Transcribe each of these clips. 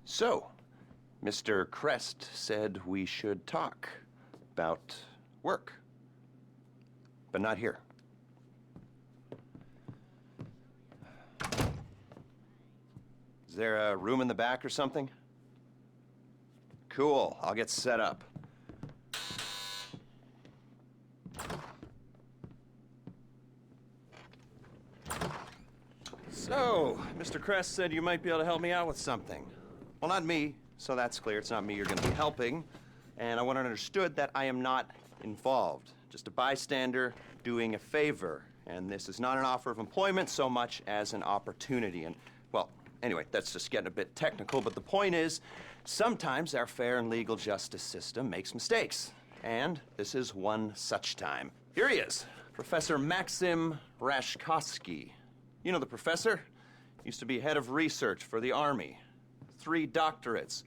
So, Mr. Crest said we should talk about work, but not here. Is there a room in the back or something? Cool, I'll get set up. So, Mr. Crest said you might be able to help me out with something. Well, not me, so that's clear. It's not me you're going to be helping. And I want it understood that I am not involved. Just a bystander doing a favor. And this is not an offer of employment so much as an opportunity. And, well, anyway, that's just getting a bit technical, but the point is, sometimes our fair and legal justice system makes mistakes. And this is one such time. Here he is, Professor Maxim Rashkovsky. You know the professor? Used to be head of research for the Army. 3 doctorates.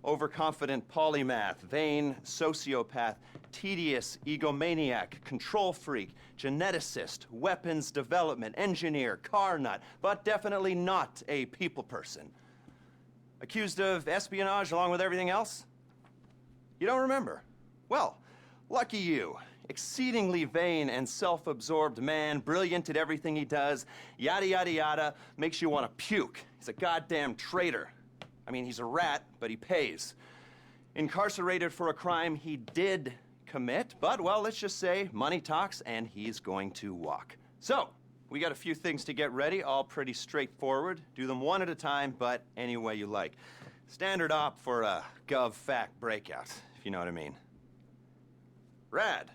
Overconfident polymath, vain sociopath, tedious egomaniac, control freak, geneticist, weapons development, engineer, car nut, but definitely not a people person. Accused of espionage along with everything else? You don't remember? Well, lucky you. Exceedingly vain and self-absorbed man, brilliant at everything he does, yada yada yada, makes you want to puke. He's a goddamn traitor. I mean, he's a rat, but he pays. Incarcerated for a crime he did commit, but, well, let's just say money talks and he's going to walk. So, we got a few things to get ready, all pretty straightforward. Do them one at a time, but any way you like. Standard op for a gov-fact breakout, if you know what I mean. Rad.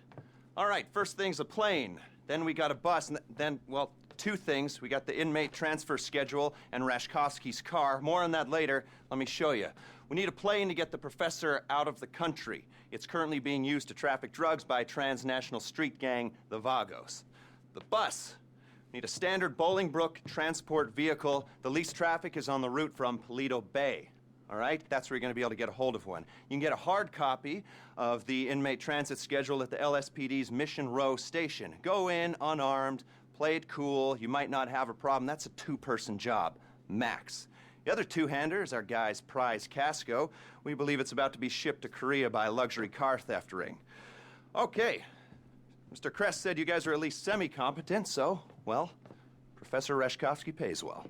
All right, first thing's a plane. Then we got a bus, and then, well, 2 things. We got the inmate transfer schedule and Rashkovsky's car. More on that later. Let me show you. We need a plane to get the professor out of the country. It's currently being used to traffic drugs by a transnational street gang, the Vagos. The bus. We need a standard Bolingbrook transport vehicle. The least traffic is on the route from Paleto Bay. All right? That's where you're going to be able to get a hold of one. You can get a hard copy of the inmate transit schedule at the LSPD's Mission Row station. Go in unarmed, play it cool. You might not have a problem. That's a 2-person job, max. The other 2-hander is our guy's prize Casco. We believe it's about to be shipped to Korea by a luxury car theft ring. Okay. Mr. Crest said you guys are at least semi-competent, so, well, Professor Rashkovsky pays well.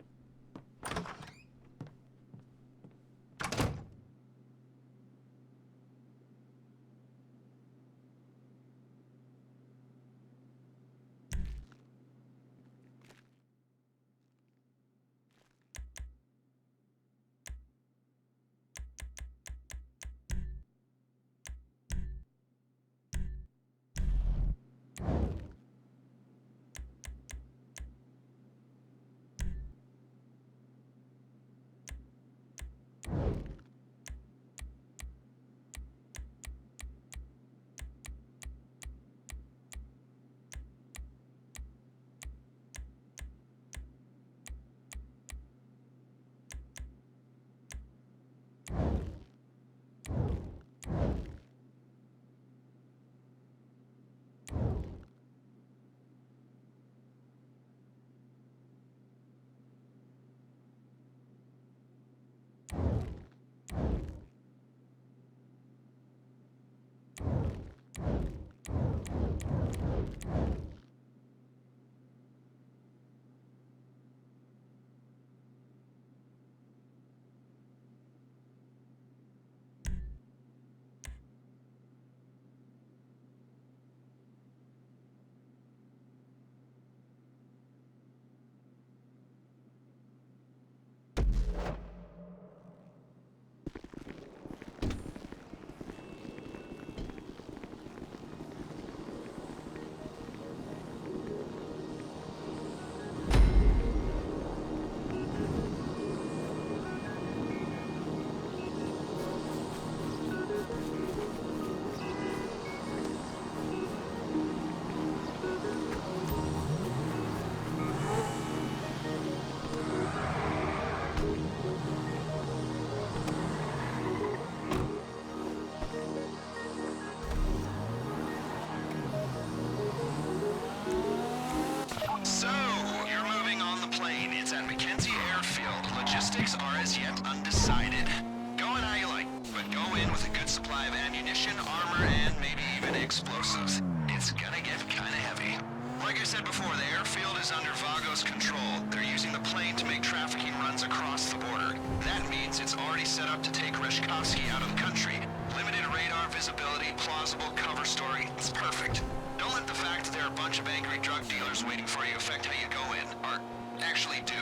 set up to take Reshkovsky out of the country. Limited radar visibility, plausible cover story. It's perfect. Don't let the fact that there are a bunch of angry drug dealers waiting for you affect how you go in, or actually do.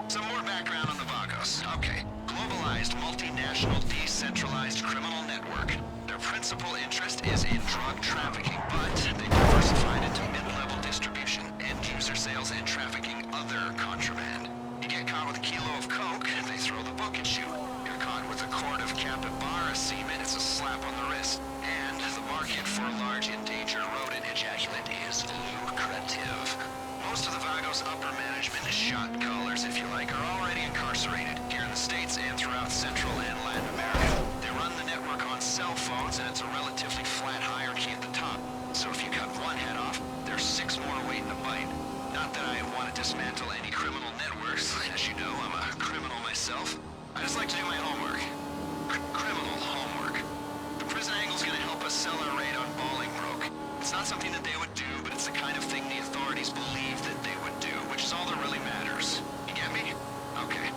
Some more background on the Vagos. Okay. Globalized, multinational, decentralized criminal network. Their principal interest is in drug trafficking, but they diversified into mid-level distribution, end-user sales, and trafficking other contraband. You get caught with a kilo of coke, they throw the book at you. You're caught with a quart of capybara semen, it's a slap on the wrist. And the market for large endangered rodent ejaculate is lucrative. Most of the Vagos' upper management, shot callers if you like, are already incarcerated here in the States and throughout Central and Latin America. They run the network on cell phones, and it's a relatively flat hierarchy at the top. So if you cut one head off, there's 6 more waiting to bite. Not that I want to dismantle any criminal networks. As you know, I'm a criminal myself. I just like to do my homework. Criminal homework. The prison angle's gonna help us sell our raid on Bolingbroke. It's not something that they would do, but it's the kind of thing the authorities believe that they would do, which is all that really matters. You get me? Okay.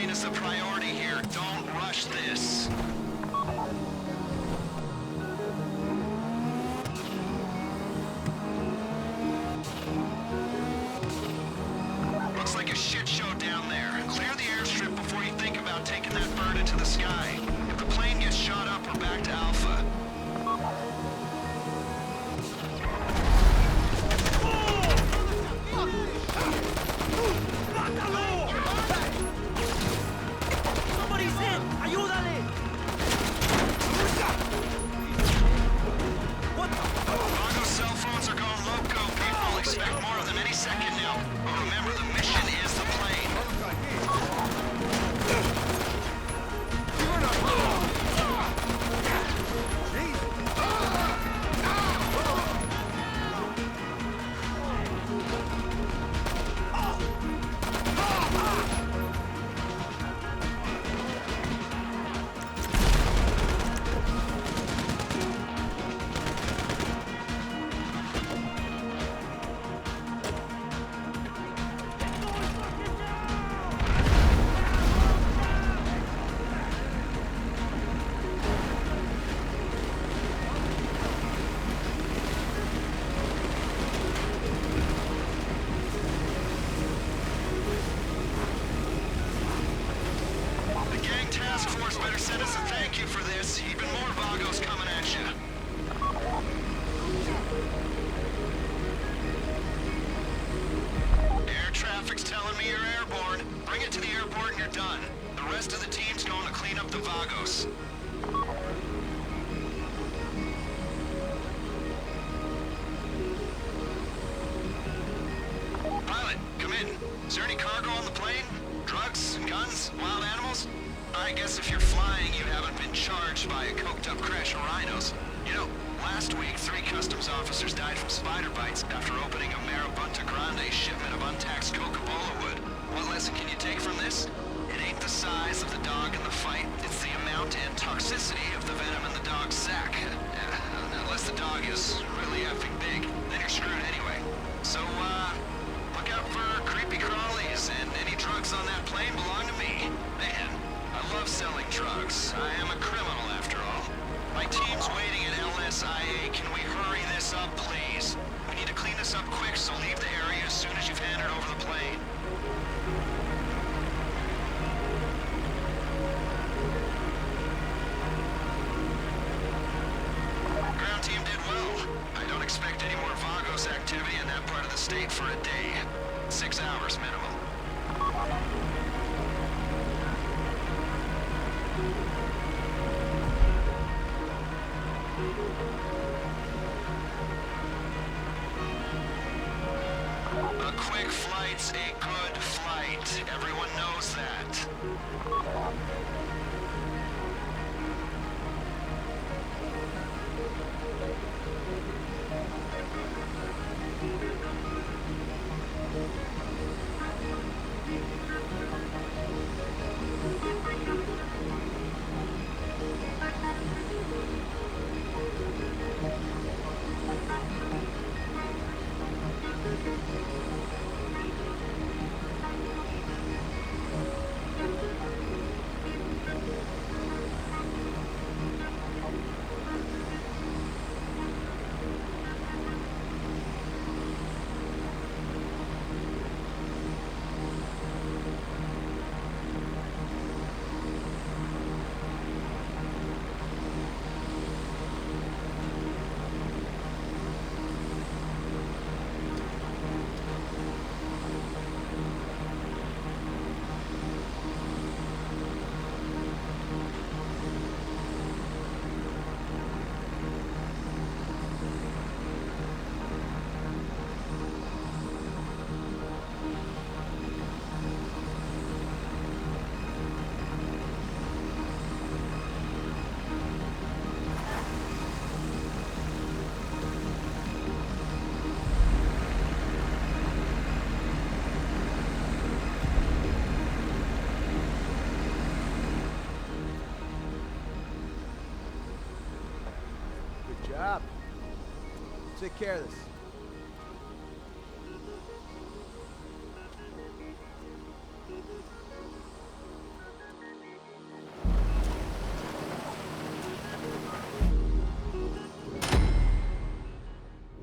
Is the priority here. Don't rush this. Looks like a shit show down there. Clear the airstrip before you think about taking that bird into the sky. If the plane gets shot up, we're back to Alpha. Vagos. Pilot, come in. Is there any cargo on the plane? Drugs, guns, wild animals? I guess if you're flying, you haven't been charged by a coked-up crash of rhinos. You know, last week, 3 customs officers died from spider bites after opening a Marabunta Grande shipment of untaxed Coca-Cola wood. What lesson can you take from this? It ain't the size of the dog in the fight, it's the amount and toxicity of the venom in the dog's sack. Unless the dog is really effing big, then you're screwed anyway. So, look out for creepy crawlies, and any drugs on that plane belong to me. Man, I love selling drugs. I am a criminal after all. My team's waiting at LSIA. Can we hurry this up, please? We need to clean this up quick, so leave the area as soon as you've handed over the plane. Ground team did well. I don't expect any more Vagos activity in that part of the state for a day. 6 hours minimum. A quick flight's a good flight. Everyone knows that. Good job. Take care of this.